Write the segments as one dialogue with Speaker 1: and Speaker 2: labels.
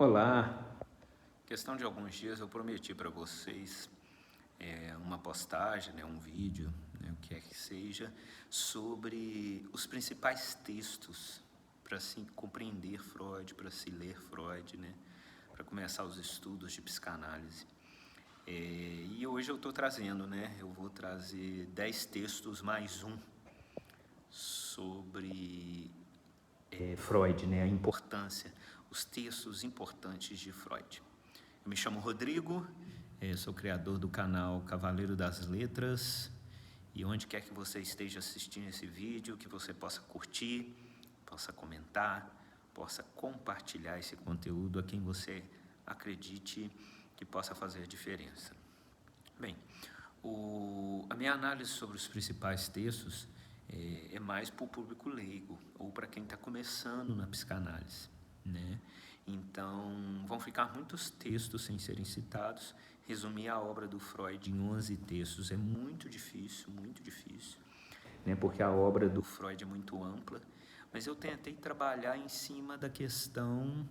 Speaker 1: Olá! Questão de alguns dias eu prometi para vocês uma postagem, um vídeo, o que é que seja, sobre os principais textos para se compreender Freud, para se ler Freud, para começar os estudos de psicanálise. E hoje eu estou trazendo, eu vou trazer 10 textos mais um sobre Freud, a importância, os textos importantes de Freud. Eu me chamo Rodrigo, sou criador do canal Cavaleiro das Letras, e onde quer que você esteja assistindo esse vídeo, que você possa curtir, possa comentar, possa compartilhar esse conteúdo a quem você acredite que possa fazer diferença. Bem, a minha análise sobre os principais textos é mais para o público leigo ou para quem está começando na psicanálise, Então, vão ficar muitos textos sem serem citados. Resumir a obra do Freud em 11 textos é muito difícil, porque a obra do Freud é muito ampla, mas eu tentei trabalhar em cima da questão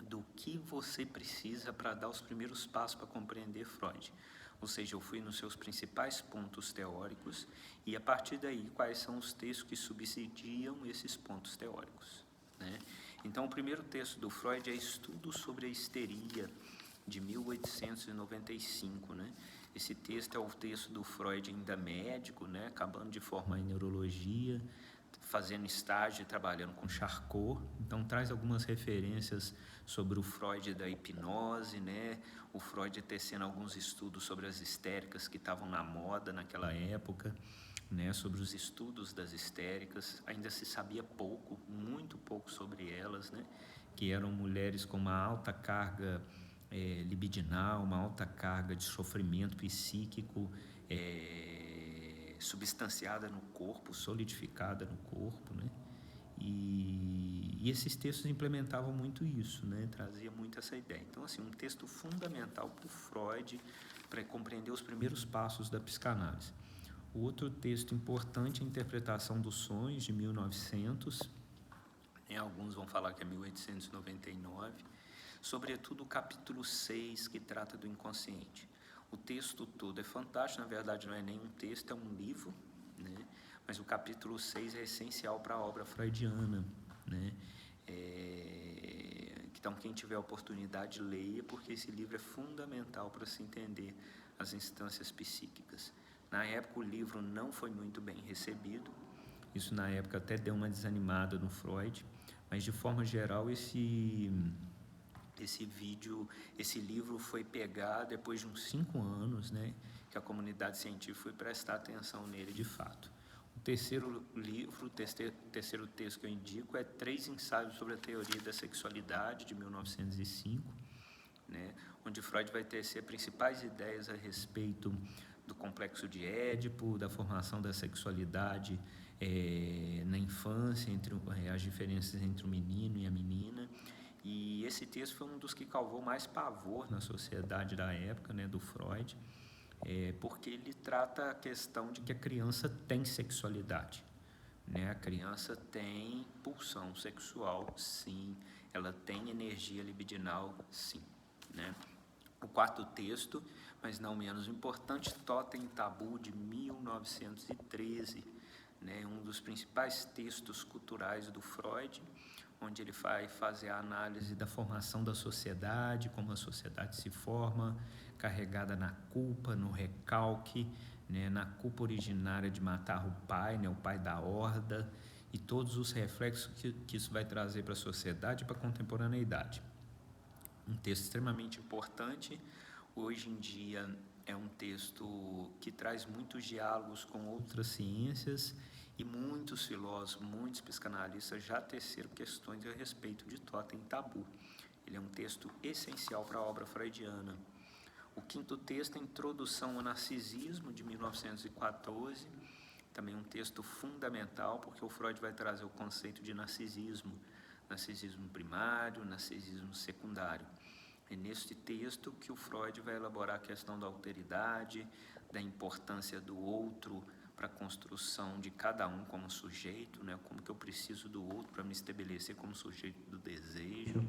Speaker 1: do que você precisa para dar os primeiros passos para compreender Freud. Ou seja, eu fui nos seus principais pontos teóricos e, a partir daí, quais são os textos que subsidiam esses pontos teóricos. Então, o primeiro texto do Freud é Estudo sobre a Histeria, de 1895. Esse texto é o texto do Freud ainda médico, acabando de formar em neurologia, fazendo estágio e trabalhando com Charcot. Então, traz algumas referências sobre o Freud da hipnose, o Freud tecendo alguns estudos sobre as histéricas que estavam na moda naquela época, sobre os estudos das histéricas. Ainda se sabia pouco, muito pouco sobre elas, que eram mulheres com uma alta carga libidinal, uma alta carga de sofrimento psíquico, substanciada no corpo, solidificada no corpo, E esses textos implementavam muito isso, trazia muito essa ideia. Então, assim, um texto fundamental para o Freud, para compreender os primeiros passos da psicanálise. O outro texto importante é a Interpretação dos Sonhos, de 1900, alguns vão falar que é 1899, sobretudo o capítulo 6, que trata do inconsciente. O texto todo é fantástico, na verdade não é nem um texto, é um livro, mas o capítulo 6 é essencial para a obra freudiana, Então, quem tiver a oportunidade, leia, porque esse livro é fundamental para se entender as instâncias psíquicas. Na época, o livro não foi muito bem recebido, isso na época até deu uma desanimada no Freud, mas de forma geral esse livro foi pegar depois de uns 5 anos, que a comunidade científica foi prestar atenção nele de fato. O terceiro texto que eu indico é 3 ensaios sobre a teoria da sexualidade, de 1905, onde Freud vai tecer principais ideias a respeito do complexo de Édipo, da formação da sexualidade na infância, entre as diferenças entre o menino e a menina. E esse texto foi um dos que causou mais pavor na sociedade da época, do Freud, porque ele trata a questão de que a criança tem sexualidade. A criança tem pulsão sexual, sim. Ela tem energia libidinal, sim. O quarto texto, mas não menos importante, Totem e Tabu, de 1913, um dos principais textos culturais do Freud, onde ele vai fazer a análise da formação da sociedade, como a sociedade se forma, carregada na culpa, no recalque, na culpa originária de matar o pai da horda, e todos os reflexos que isso vai trazer para a sociedade e para a contemporaneidade. Um texto extremamente importante. Hoje em dia é um texto que traz muitos diálogos com outras ciências, e muitos filósofos, muitos psicanalistas já teceram questões a respeito de Totem e Tabu. Ele é um texto essencial para a obra freudiana. O quinto texto é Introdução ao Narcisismo, de 1914, também um texto fundamental, porque o Freud vai trazer o conceito de narcisismo primário, narcisismo secundário. É neste texto que o Freud vai elaborar a questão da alteridade, da importância do outro para a construção de cada um como sujeito, como que eu preciso do outro para me estabelecer como sujeito do desejo,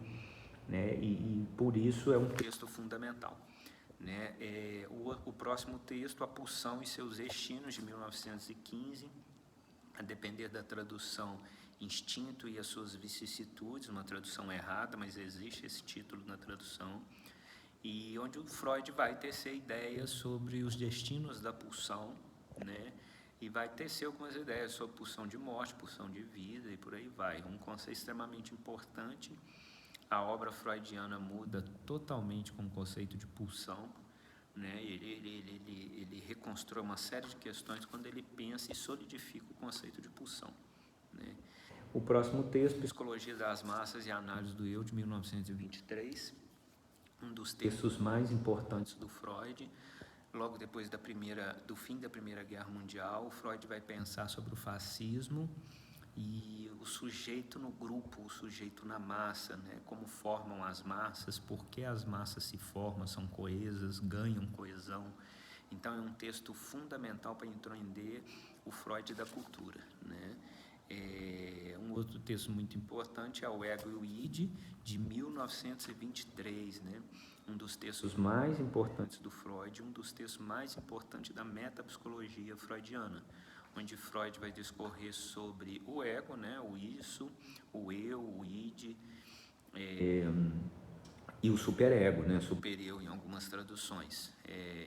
Speaker 1: né? E por isso é um texto fundamental, né? O próximo texto, A Pulsão e Seus Destinos, de 1915, a depender da tradução, Instinto e as Suas Vicissitudes, uma tradução errada, mas existe esse título na tradução, e onde o Freud vai tecer ideias sobre os destinos da pulsão, né? E vai tecer algumas ideias sobre pulsão de morte, pulsão de vida e por aí vai. Um conceito extremamente importante. A obra freudiana muda totalmente com o conceito de pulsão, né? Ele reconstrói uma série de questões quando ele pensa e solidifica o conceito de pulsão, né? O próximo texto, Psicologia das Massas e Análise do Eu, de 1923, um dos textos mais importantes do Freud. Logo depois do fim da Primeira Guerra Mundial, o Freud vai pensar sobre o fascismo e o sujeito no grupo, o sujeito na massa, né? Como formam as massas, por que as massas se formam, são coesas, ganham coesão. Então é um texto fundamental para entender o Freud da cultura, né? Um outro texto muito importante é O Ego e o Id, de 1923, né? Um dos textos mais importantes do Freud, um dos textos mais importantes da metapsicologia freudiana, onde Freud vai discorrer sobre o ego, né? O isso, o eu, o id, e o superego, né? Supereu em algumas traduções.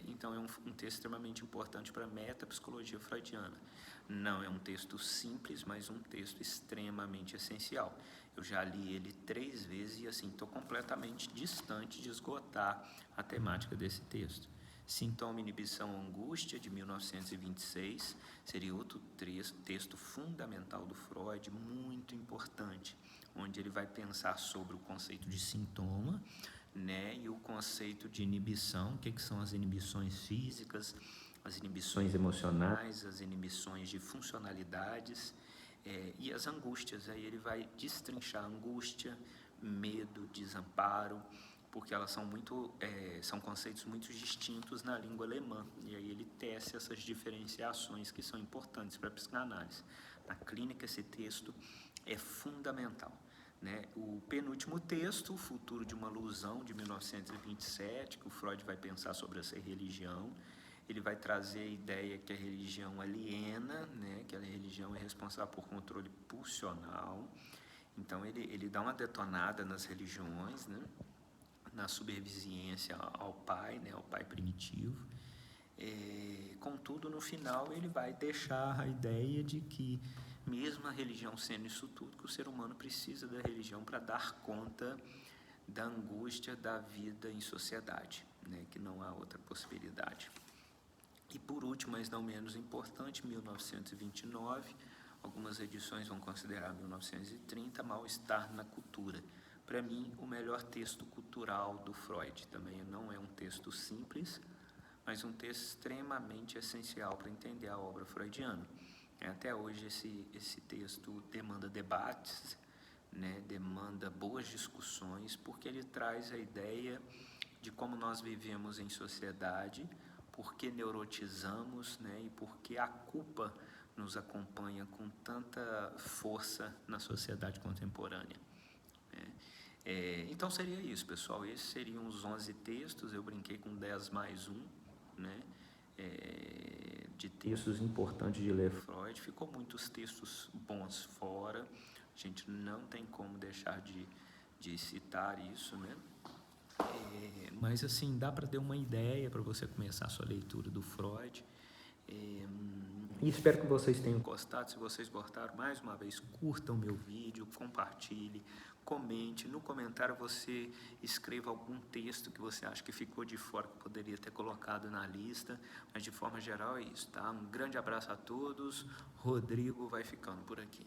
Speaker 1: Então é um texto extremamente importante para a metapsicologia freudiana. Não é um texto simples, mas um texto extremamente essencial. Eu já li ele 3 vezes e assim estou completamente distante de esgotar a temática desse texto. Sintoma, Inibição, Angústia, de 1926, seria outro texto fundamental do Freud, muito importante, onde ele vai pensar sobre o conceito de sintoma, né, e o conceito de inibição, o que são as inibições físicas, as inibições emocionais, as inibições de funcionalidades, e as angústias. Aí ele vai destrinchar angústia, medo, desamparo, porque elas são conceitos muito distintos na língua alemã, e aí ele tece essas diferenciações que são importantes para a psicanálise. Na clínica, esse texto é fundamental, né? O penúltimo texto, O Futuro de uma Ilusão, de 1927, que o Freud vai pensar sobre essa religião. Ele vai trazer a ideia que a religião aliena, né? Que a religião é responsável por controle pulsional. Então ele dá uma detonada nas religiões, né? Na subserviência ao pai, né? Ao pai primitivo. Contudo, no final, ele vai deixar a ideia de que, mesmo a religião sendo isso tudo, que o ser humano precisa da religião para dar conta da angústia da vida em sociedade, né? Que não há outra possibilidade. E por último, mas não menos importante, 1929, algumas edições vão considerar 1930, Mal-Estar na Cultura. Para mim, o melhor texto cultural do Freud. Também não é um texto simples, mas um texto extremamente essencial para entender a obra freudiana. Até hoje esse texto demanda debates, né? Demanda boas discussões, porque ele traz a ideia de como nós vivemos em sociedade, por que neurotizamos, né? E por que a culpa nos acompanha com tanta força na sociedade contemporânea. Então seria isso, pessoal. Esses seriam os 11 textos. Eu brinquei com 10 mais 1, né? De textos importantes de ler Freud. Ficou muitos textos bons fora. A gente não tem como deixar de citar isso, né? Mas assim, dá para ter uma ideia para você começar a sua leitura do Freud. E espero que vocês tenham gostado. Se vocês gostaram, mais uma vez, curtam meu vídeo, compartilhe, comente. No comentário você escreva algum texto que você acha que ficou de fora, que poderia ter colocado na lista. Mas de forma geral é isso, tá? Um grande abraço a todos. Rodrigo vai ficando por aqui.